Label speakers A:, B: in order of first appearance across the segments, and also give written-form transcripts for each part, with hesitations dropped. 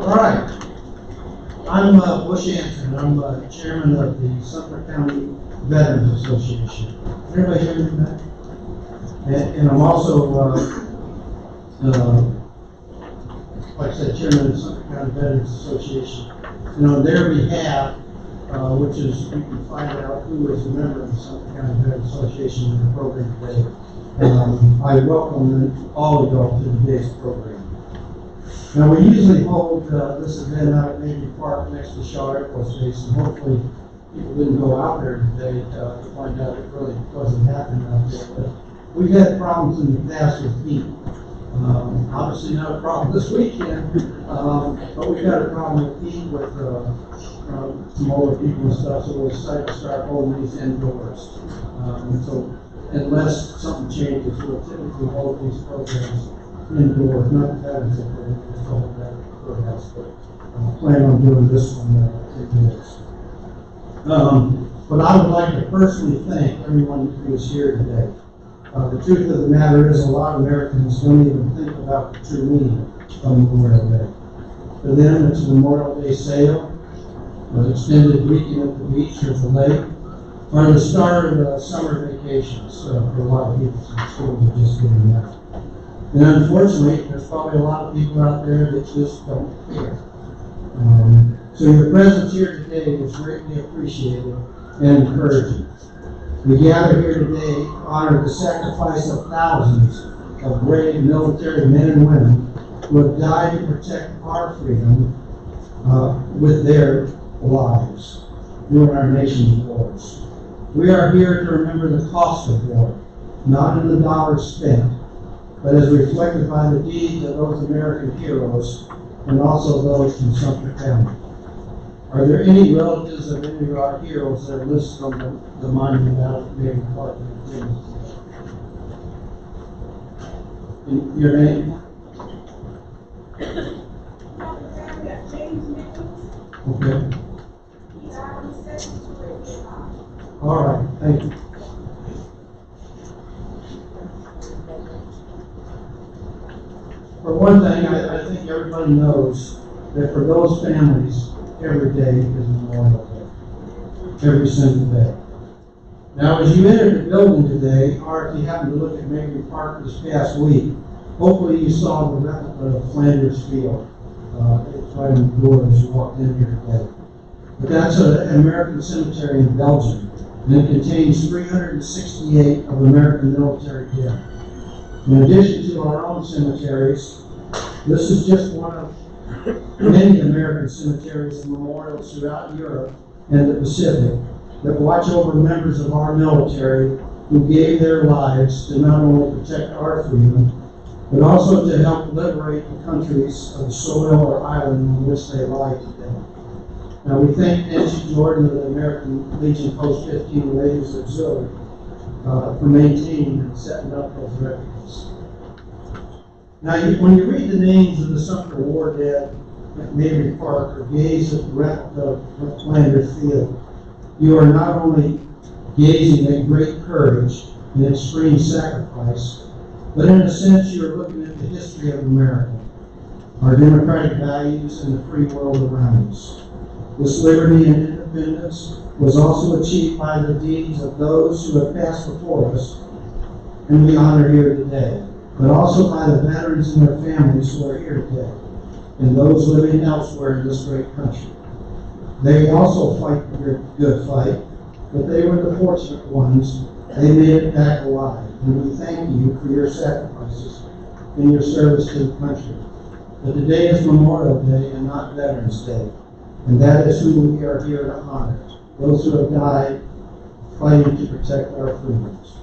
A: All right. I'm Bush Anson. I'm chairman of the Sumter County Veterans Association. Everybody hear me back? And I'm also, like I said, chairman of the Sumter County Veterans Association. And on their behalf, which is, you can find out who is a member of the Sumter County Veterans Association in the program today. I welcome all of y'all to today's program. Now, we usually hold this event out at Navy Park next to Shaw Air Force Base, and hopefully people didn't go out there today to find out it really wasn't happening out there. But we've had problems in the past with heat. Obviously not a problem this weekend, but we've had a problem with heat with some older people and stuff, so we're decided to start holding these indoors. And so unless something changes, we'll typically hold these programs indoors, not that it's a hold that courthouse, but plan on doing this one indoors. But I would like to personally thank everyone who is here today. The truth of the matter is a lot of Americans don't even think about the true meaning of Memorial Day. For them, it's a Memorial Day sale, an extended weekend at the beach or the lake, or the start of summer vacations for a lot of people since schools are just getting out. And unfortunately, there's probably a lot of people out there that just don't care. So your presence here today is greatly appreciated and encouraging. We gather here today to honor the sacrifice of thousands of brave military men and women who have died to protect our freedom with their lives during our nation's wars. We are here to remember the cost of war, not in the dollars spent, but as reflected by the deeds of those American heroes and also those from Sumter County. Are there any relatives of any of our heroes that are listed on the monument out at Navy Park? Your name? Okay. All right, thank you. For one thing, I think everybody knows that for those families, every day is Memorial Day. Every single day. Now, as you enter the building today, or if you happen to look at Navy Park this past week, hopefully you saw the replica of Flanders Field. It's right in the door as you walked in here today. But that's an American cemetery in Belgium, and it contains 368 of American military dead. In addition to our own cemeteries, this is just one of many American cemeteries and memorials throughout Europe and the Pacific that watch over members of our military who gave their lives to not only protect our freedom, but also to help liberate the countries of the soil or island on which they lie today. Now, we thank Nancy Jordan of the American Legion Post 15 Ladies Auxiliary for maintaining and setting up those records. Now, when you read the names of the Sumter War dead at Navy Park or gaze at the replica of Flanders Field, you are not only gazing at great courage and extreme sacrifice, but in a sense you are looking at the history of America, our democratic values, and the free world around us. This liberty and independence was also achieved by the deeds of those who have passed before us, and we honor here today, but also by the veterans and their families who are here today, and those living elsewhere in this great country. They also fight the good fight, but they were the fortunate ones. They made it back alive, and we thank you for your sacrifices and your service to the country. But today is Memorial Day and not Veterans Day, and that is who we are here to honor, those who have died fighting to protect our freedoms.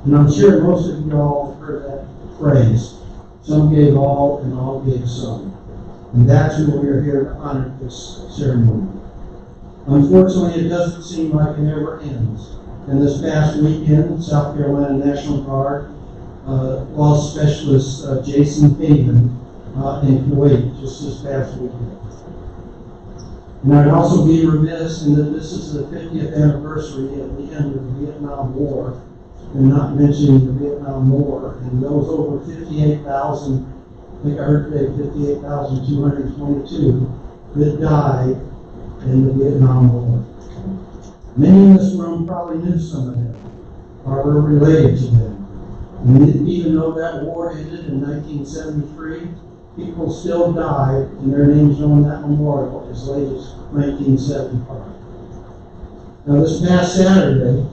A: And I'm sure most of you all have heard that phrase, some gave all and all gave some. And that's who we are here to honor this ceremony. Unfortunately, it doesn't seem like it ever ends. And this past weekend, South Carolina National Guard lost Specialist Jason Haven in Kuwait just this past weekend. And I'd also be remiss in that this is the 50th anniversary of the end of the Vietnam War, and not mentioning the Vietnam War and those over 58,000 I think I heard today 58,222 that died in the Vietnam War. Many in this room probably knew some of them or were related to them. And even though that war ended in 1973, people still died and their names are on that memorial as late as 1975. Now this past Saturday,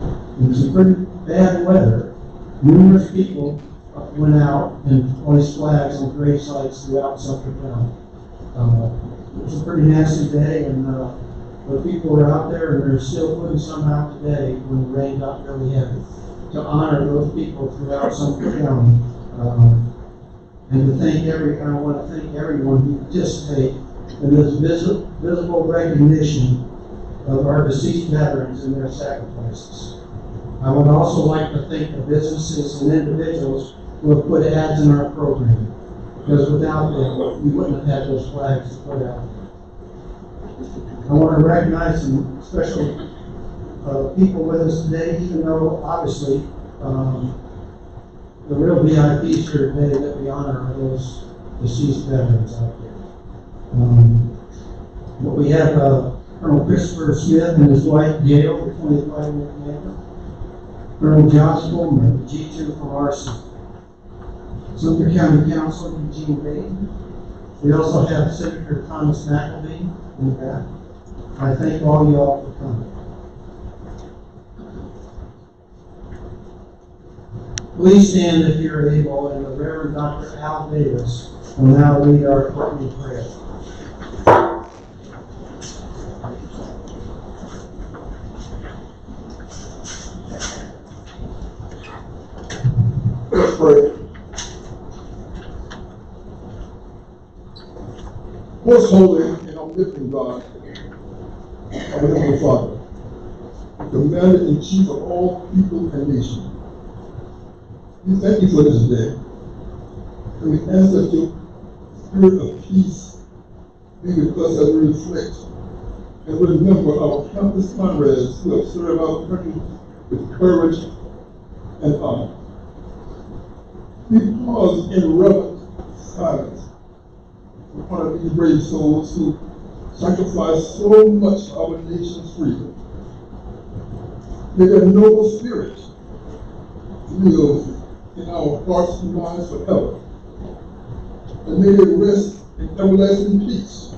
A: in some pretty bad weather, numerous people went out and placed flags on grave sites throughout Sumter County. It was a pretty nasty day, and the people were out there, and they're still putting some out today when the rain got really heavy to honor those people throughout Sumter County. And to thank I want to thank everyone who participated in this visible recognition of our deceased veterans and their sacrifices. I would also like to thank the businesses and individuals who have put ads in our program, because without them, we wouldn't have had those flags to put out. I want to recognize some special people with us today, even though obviously the real VIPs here today that we honor are those deceased veterans out there. But we have Colonel Christopher Smith and his wife Gail, the 25-year commander. Colonel Josh Fulmer, the G2 from RC. Sumter County Councilor Eugene Bain. We also have Senator Thomas McElveen in the back. I thank all y'all for coming. Please stand if you're able, and the Reverend Dr. Al Davis will now lead our opening prayer.
B: Let's pray. Most holy and omnipotent God, our Heavenly Father, the Commander-in-Chief of all people and nations, we thank you for this day, and we ask that your spirit of peace be with us as we reflect and remember our countless comrades who have served our country with courage and honor. We pause in reverent silence in front of these brave souls who sacrificed so much for our nation's freedom. May their noble spirit live in our hearts and minds forever. And may they rest in everlasting peace.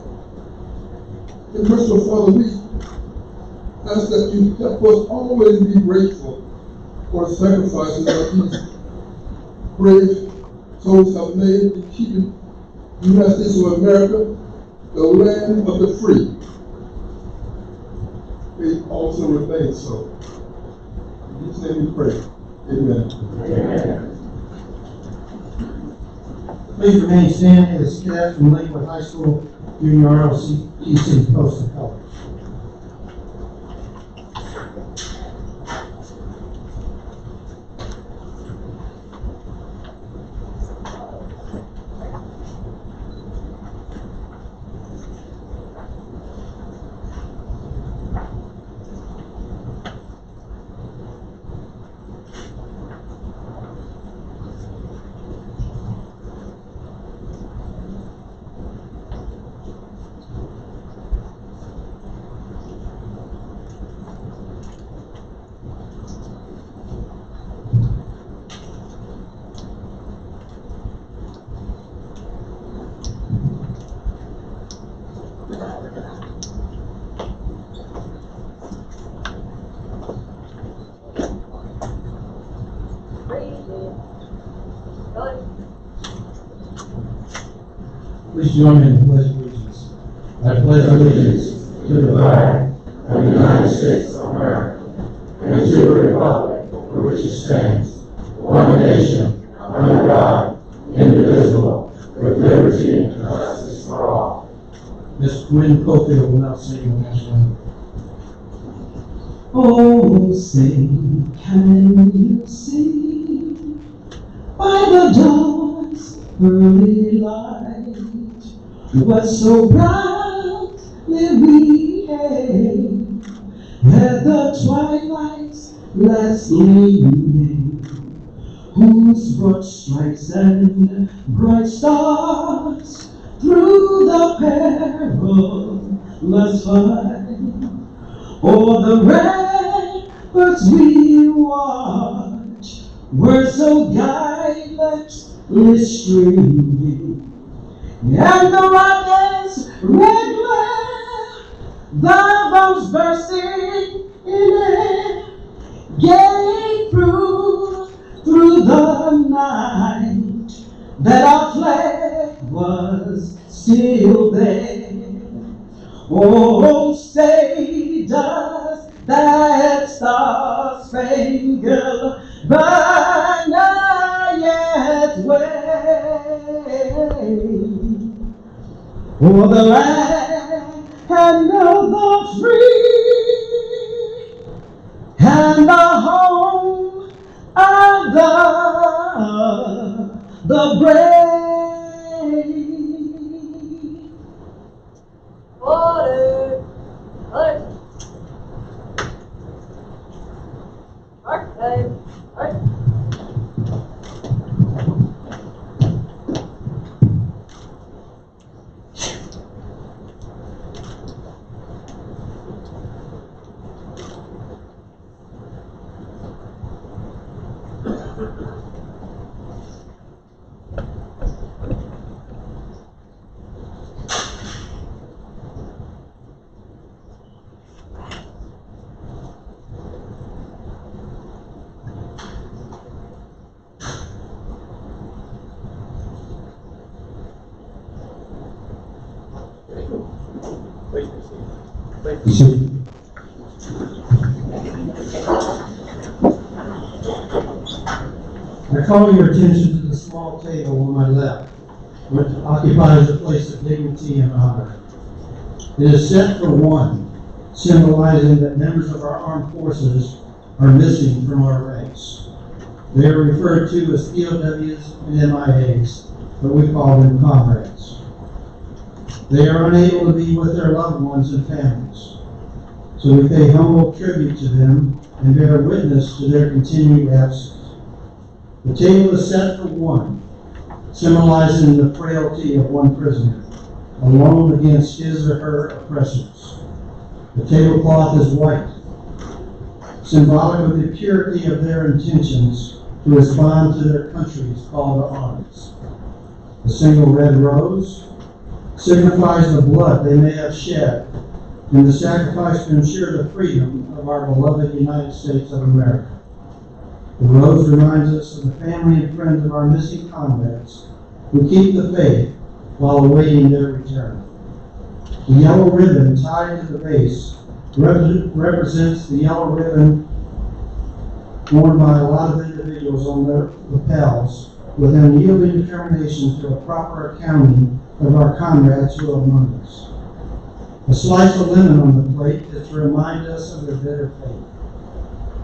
B: And merciful Father, we ask that you help us always be grateful for the sacrifices that these brave souls have made in keeping the United States of America, the land of the free. May it also remain so. In Jesus' name we pray. Amen.
A: Amen. Please remain standing as staff from Lakewood High School Junior ROTC post the colors. Please join me in the Pledge of Allegiance. I pledge allegiance to the flag of the United States of America and to the republic for which it stands, one nation, under God, indivisible, with liberty and justice for all. Miss Gwen Cofield will now sing the national anthem. Oh, say, can you see by the dawn's early light what so proudly we hailed at the twilight's last gleaming? whose broad stripes and bright stars through the perilous fight. O'er the ramparts we watch were so guilelessly streaming, and the rockets red glare, the bombs bursting in air, gave proof through the night that our flag was still there. Oh, say does that star-spangled banner yet wave o'er the land and the free and the home of the brave.
C: Order! Order! Mark time! Order!
A: I call your attention to the small table on my left, which occupies a place of dignity and honor. It is set for one, symbolizing that members of our armed forces are missing from our ranks. They are referred to as POWs and MIAs, but we call them comrades. They are unable to be with their loved ones and families, so we pay humble tribute to them and bear witness to their continued absence. The table is set for one, symbolizing the frailty of one prisoner, alone against his or her oppressors. The tablecloth is white, symbolic of the purity of their intentions to respond to their country's call to arms. The single red rose signifies the blood they may have shed in the sacrifice to ensure the freedom of our beloved United States of America. The rose reminds us of the family and friends of our missing comrades who keep the faith while awaiting their return. The yellow ribbon tied to the base represents the yellow ribbon worn by a lot of individuals on their lapels with unyielding determination to a proper accounting of our comrades who are among us. A slice of lemon on the plate is to remind us of their bitter fate.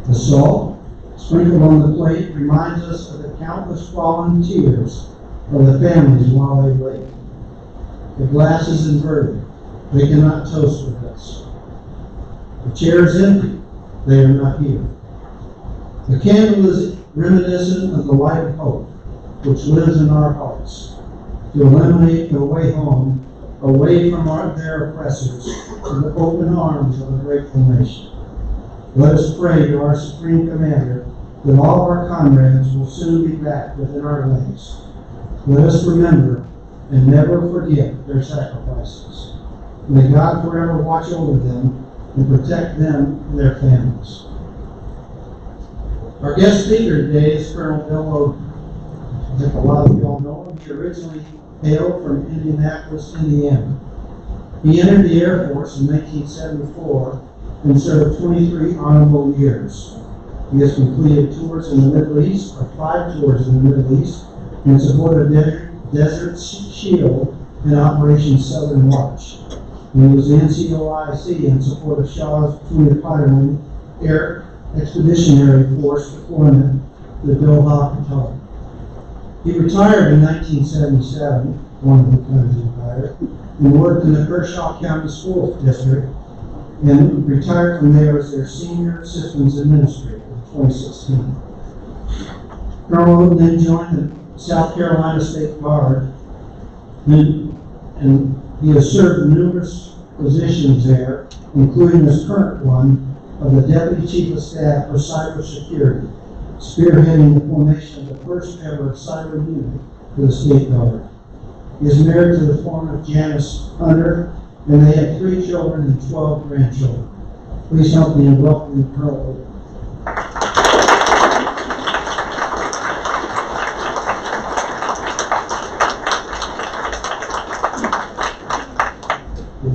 A: The salt sprinkled on the plate reminds us of the countless fallen tears of the families while they wait. The glass is inverted. They cannot toast with us. The chair is empty. They are not here. The candle is reminiscent of the light of hope, which lives in our hearts, to illuminate the way home, away from their oppressors, to the open arms of a grateful nation. Let us pray to our Supreme Commander that all of our comrades will soon be back within our ranks. Let us remember and never forget their sacrifices. May God forever watch over them and protect them and their families. Our guest speaker today is Colonel Bill Logan. I think a lot of you all know him. He originally hailed from Indianapolis, Indiana. He entered the Air Force in 1974 and served 23 honorable years. He has completed tours in the Middle East, or 5 tours in the Middle East, in support of Desert Shield and Operation Southern Watch. He was NCOIC in support of Shaw's Junior Fighterman Air Expeditionary Force deployment to the Doha, Qatar. He retired in 1977, one of the times he retired, and worked in the Kershaw County School District, and retired from there as their Senior Systems Administrator in 2016. Colonel Oden then joined the South Carolina State Guard, and he has served numerous positions there, including his current one of the Deputy Chief of Staff for Cybersecurity, spearheading the formation of the first ever cyber unit for the State Guard. He is married to the former Janice Hunter, and they have 3 children and 12 grandchildren. Please help me in welcoming Colonel Oden.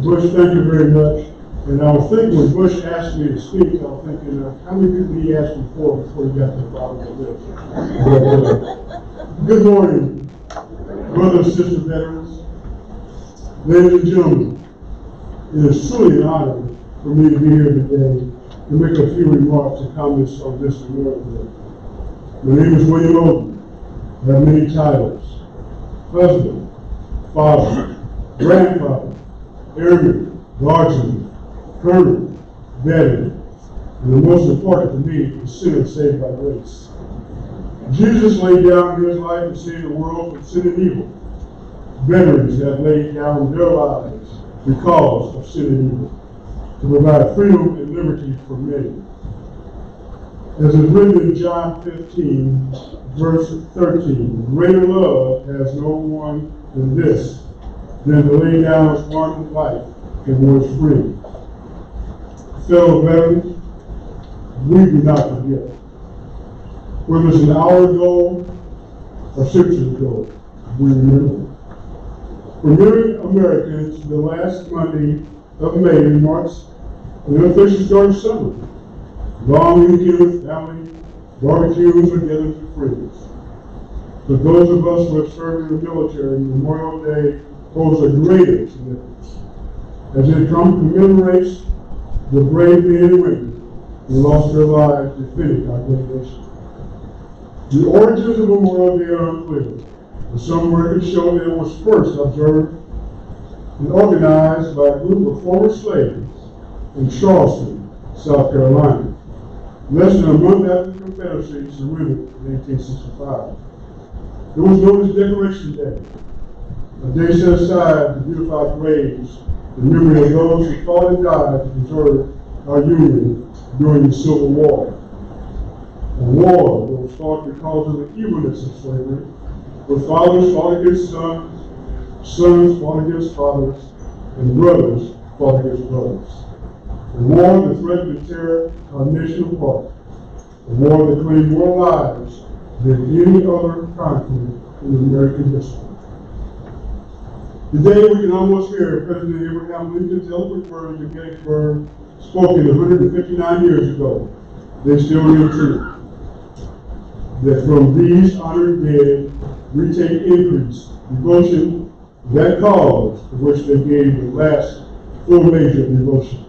D: Bush, thank you very much. And I was thinking when Bush asked me to speak, I was thinking, how many people did he ask me for before he got to the bottom of the list? Good morning, brothers and sisters, veterans, ladies and gentlemen. It is truly an honor for me to be here today to make a few remarks and comments on this Memorial Day. My name is William Oden. I have many titles: husband, father, grandfather, airman, guardsman, colonel, veteran, and the most important to me is sinner saved by grace. Jesus laid down his life to save the world from sin and evil. Veterans have laid down their lives because of sin and evil, to provide freedom and liberty for many. As is written in John 15, verse 13, greater love has no one than this, than to lay down one's life for one's friend. Fellow veterans, we do not forget. Whether it's an hour ago or centuries ago, we remember. For many Americans, the last Monday of May marks the unofficial start of summer. Long weekend with family, barbecues, or gatherings with friends. For those of us who have served in the military, Memorial Day holds a greater significance, as it commemorates the brave men and women who lost their lives defending our great nation. The origins of Memorial Day are unclear, but some records show that it was first observed and organized by a group of former slaves in Charleston, South Carolina, less than a month after the Confederacy surrendered in 1865. It was known as Decoration Day, a day set aside to beautify graves in memory of those who fought and died to preserve our Union during the Civil War. A war that was fought because of the evilness of slavery, where fathers fought against sons, sons fought against fathers, and brothers fought against brothers. A war that threatened to tear our nation apart. A war that claimed more lives than any other conflict in American history. Today we can almost hear President Abraham Lincoln's eloquent words in Gettysburg, spoken 159 years ago. They still ring true. That from these honored dead we take increase, devotion, that cause to which they gave the last full measure of devotion.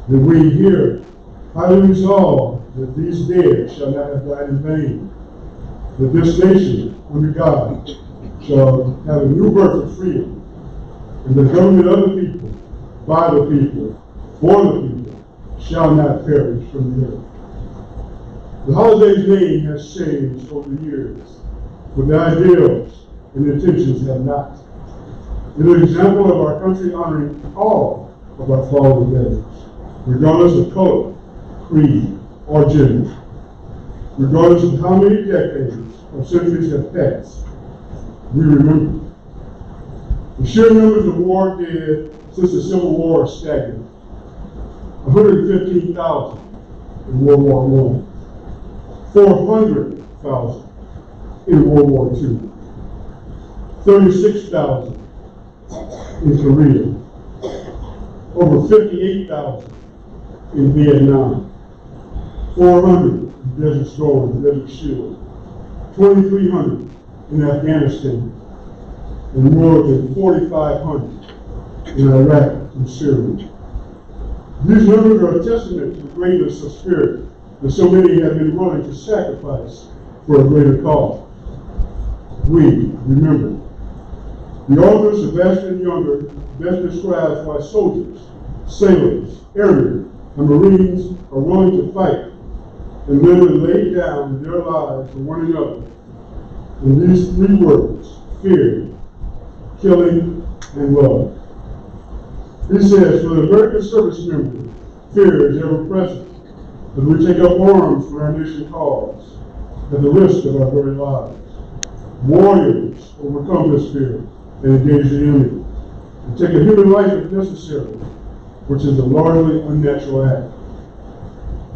D: That we here highly resolve that these dead shall not have died in vain. That this nation, under God, shall have a new birth of freedom, and the government of the people, by the people, for the people, shall not perish from the earth. The holiday's name has changed over the years, but the ideals and intentions have not. It is an example of our country honoring all of our fallen veterans, regardless of color, creed, or gender, regardless of how many decades or centuries have passed. We remember. The sheer numbers of war dead since the Civil War are staggering. 115,000 in World War I, 400,000 in World War II, 36,000 in Korea, over 58,000 in Vietnam, 400 in Desert Storm and Desert Shield, 2,300 in Afghanistan, and more than 4,500 in Iraq and Syria. These numbers are a testament to the greatness of spirit that so many have been willing to sacrifice for a greater cause. We remember. The author, Sebastian Younger, best describes why soldiers, sailors, airmen, and Marines are willing to fight and literally laid down their lives for one another in these three words: fear, killing, and love. He says, for the American service member, fear is ever present as we take up arms for our nation's cause at the risk of our very lives. Warriors overcome this fear and engage the enemy and take a human life if necessary, which is a largely unnatural act.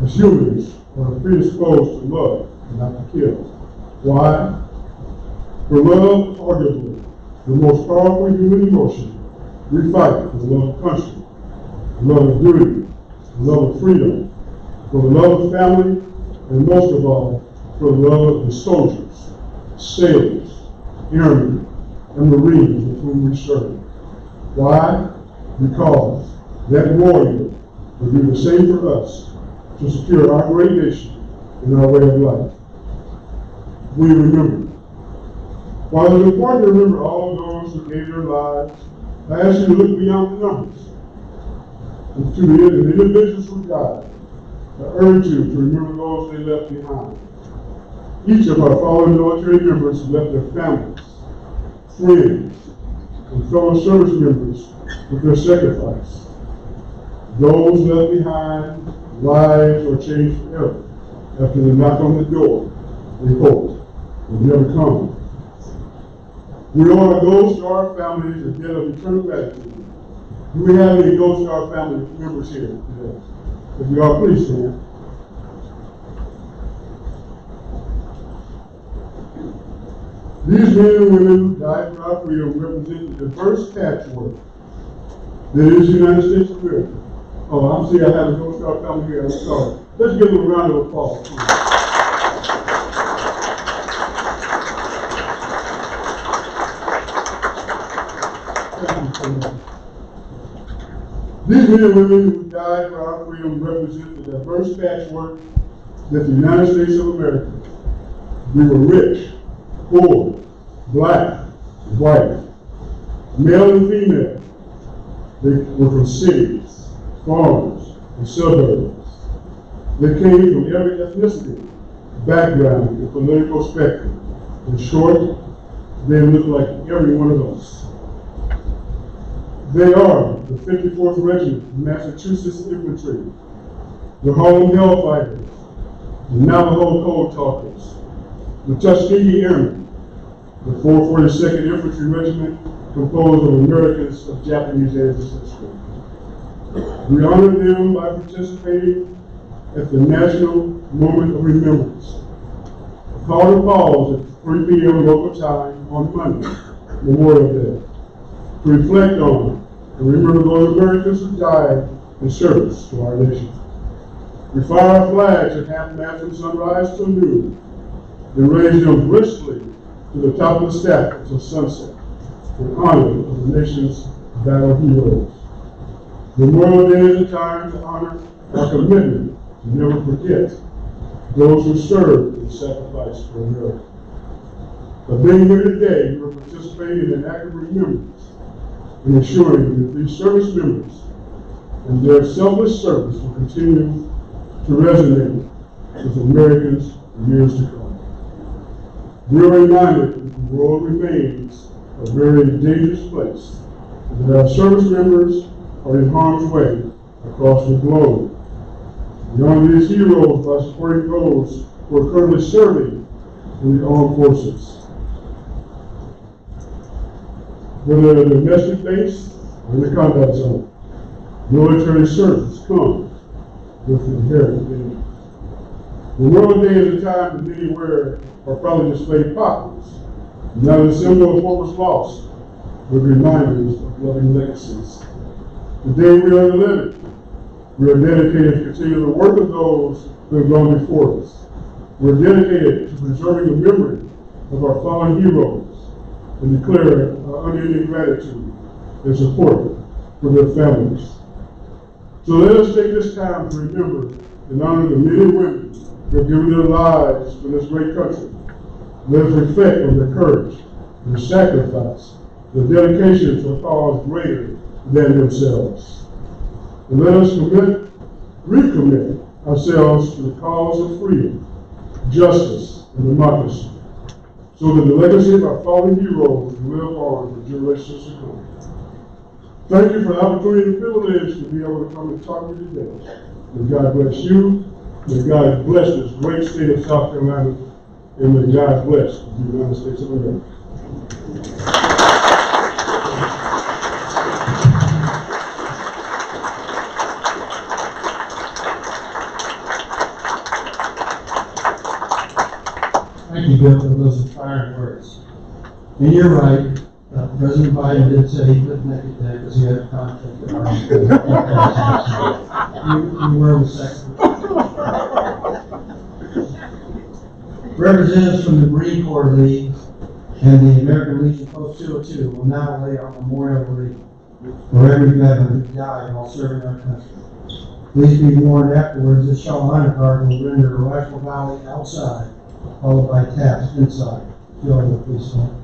D: As humans, are predisposed to love and not to kill. Why? For love, arguably, the most powerful human emotion, we fight for the love of country, the love of duty, the love of freedom, for the love of family, and most of all, for the love of the soldiers, sailors, airmen, and Marines with whom we serve. Why? Because that warrior will do the same for us to secure our great nation and our way of life. We remember. While it's important to remember all those who gave their lives, I ask you to look beyond the numbers and to the individuals who died. I urge you to remember those they left behind. Each of our fallen military members left their families, friends, and fellow service members with their sacrifice. Those left behind, lives are changed forever after the knock on the door they hoped would never come. We owe our ghosts to our families a debt of eternal gratitude. Do we have any ghosts to our family members here today? If you are, please stand. These men and women who died for our freedom represent the diverse patchwork that is the United States of America. Oh, I'm seeing I have a ghost to our family here. I'm sorry. Let's give them a round of applause. These men and women who died for our freedom represent the diverse patchwork that the United States of America. We were rich, poor, black, white, male and female. They were from cities, farms, and suburbs. They came from every ethnicity, background, and political spectrum. In short, they look like every one of us. They are the 54th Regiment, Massachusetts Infantry, the Harlem Hellfighters, the Navajo Code Talkers, the Tuskegee Airmen, the 442nd Infantry Regiment, composed of Americans of Japanese ancestry. We honor them by participating at the National Moment of Remembrance. A call to pause at 3 p.m. local time on Monday, Memorial Day, to reflect on and remember those Americans who died in service to our nation. We fire our flags at half-mast from sunrise till noon, then raise them briskly to the top of the staff until sunset, in honor of the nation's battle heroes. Memorial Day is a time to honor our commitment to never forget those who served and sacrificed for America. By being here today, we are participating in an act of remembrance and ensuring that these service members and their selfless service will continue to resonate with Americans for years to come. We are reminded that the world remains a very dangerous place, and that our service members are in harm's way across the globe. We honor these heroes by supporting those who are currently serving in the armed forces. Whether in the domestic base or in the combat zone, military service comes with inherent danger. Memorial Day is a time that many wear or probably display poppies, not a symbol of what was lost, but reminders of loving legacies. Today we are living. We are dedicated to continue the work of those who have gone before us. We are dedicated to preserving the memory of our fallen heroes and declare our unending gratitude and support for their families. So let us take this time to remember and honor the men and women who have given their lives for this great country. Let us reflect on their courage, their sacrifice, their dedication to a cause greater than themselves. And let us recommit ourselves to the cause of freedom, justice, and democracy, so that the legacy of our fallen heroes will live on for generations to come. Thank you for the opportunity and privilege to be able to come and talk to you today. May God bless you. May God bless this great state of South Carolina. And may God bless the United States of America.
A: Thank you, Bill, for those inspiring words. And you're right, President Biden did say he couldn't make it today because he had a conflict with our You were the second. Representatives from the Marine Corps League and the American Legion Post 202 will now lay our memorial wreath for every veteran who died while serving our country. Please be warned afterwards that Shaw Honor Guard will render a rifle volley outside, followed by taps inside. Joe, please stand.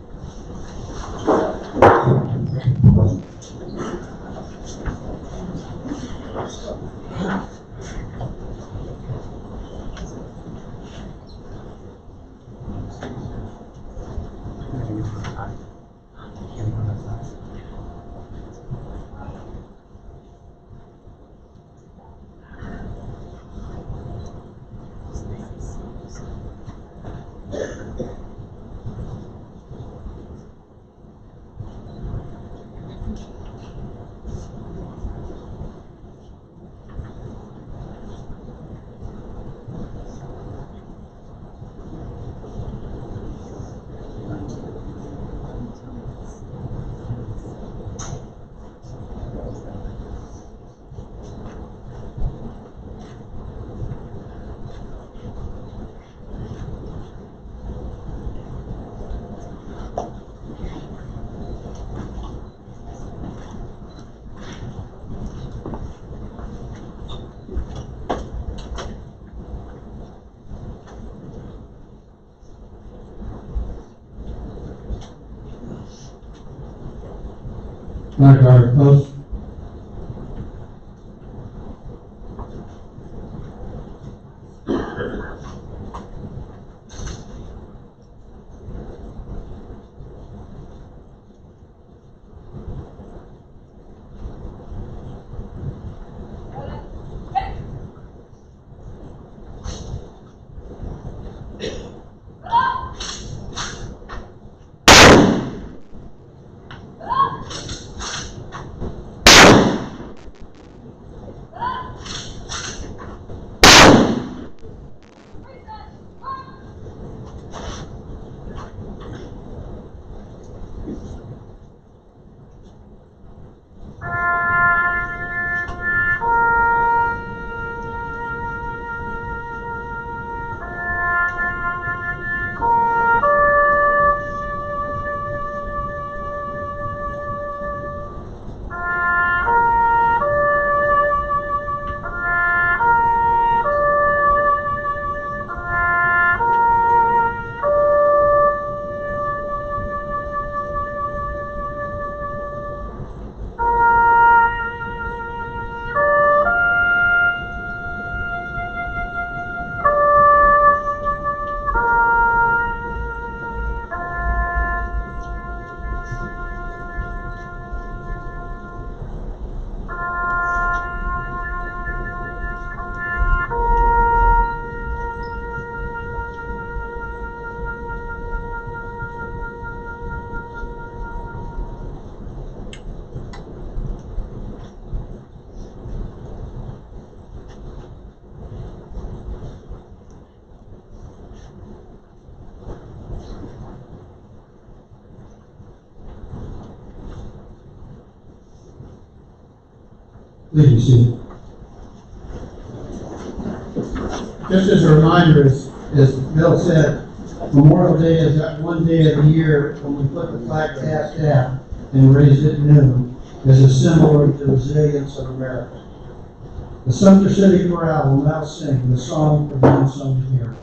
A: Honor Guard post. Please be seated. Just as a reminder, as Bill said, Memorial Day is that one day of the year when we put the flag cast down and raise it at noon as a symbol of the resilience of America. The Sumter City Chorale will now sing the song of the unsung hero.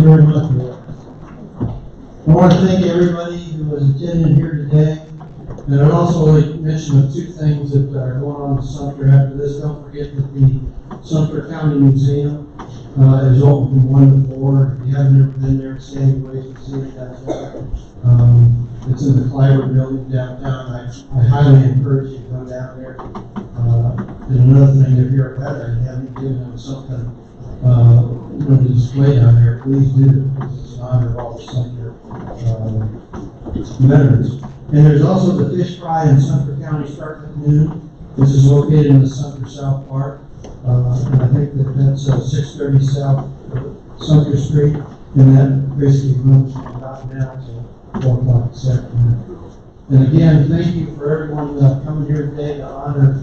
A: you very much for that. I want to thank everybody who was attending here today. And I'd also like to mention two things that are going on in Sumter after this. Don't forget that the Sumter County Museum is open from 1 to 4. If you haven't ever been there, it's standing ways to see it downtown. It's in the Clyber building downtown. I highly encourage you to go down there. And another thing, if you're a veteran and haven't given something to display down there, please do, because it's an honor of all the Sumter veterans. And there's also the fish fry in Sumter County starting at noon. This is located in the Sumter South Park. And I think that's 630 South Sumter Street. And that basically runs from about now to 4 o'clock this afternoon. And again, thank you for everyone coming here today to honor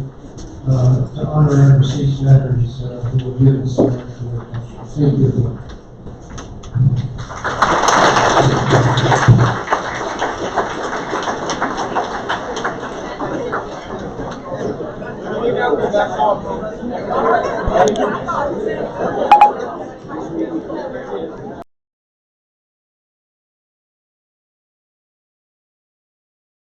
A: our deceased veterans who were given so much work. Thank you.
C: Thank you.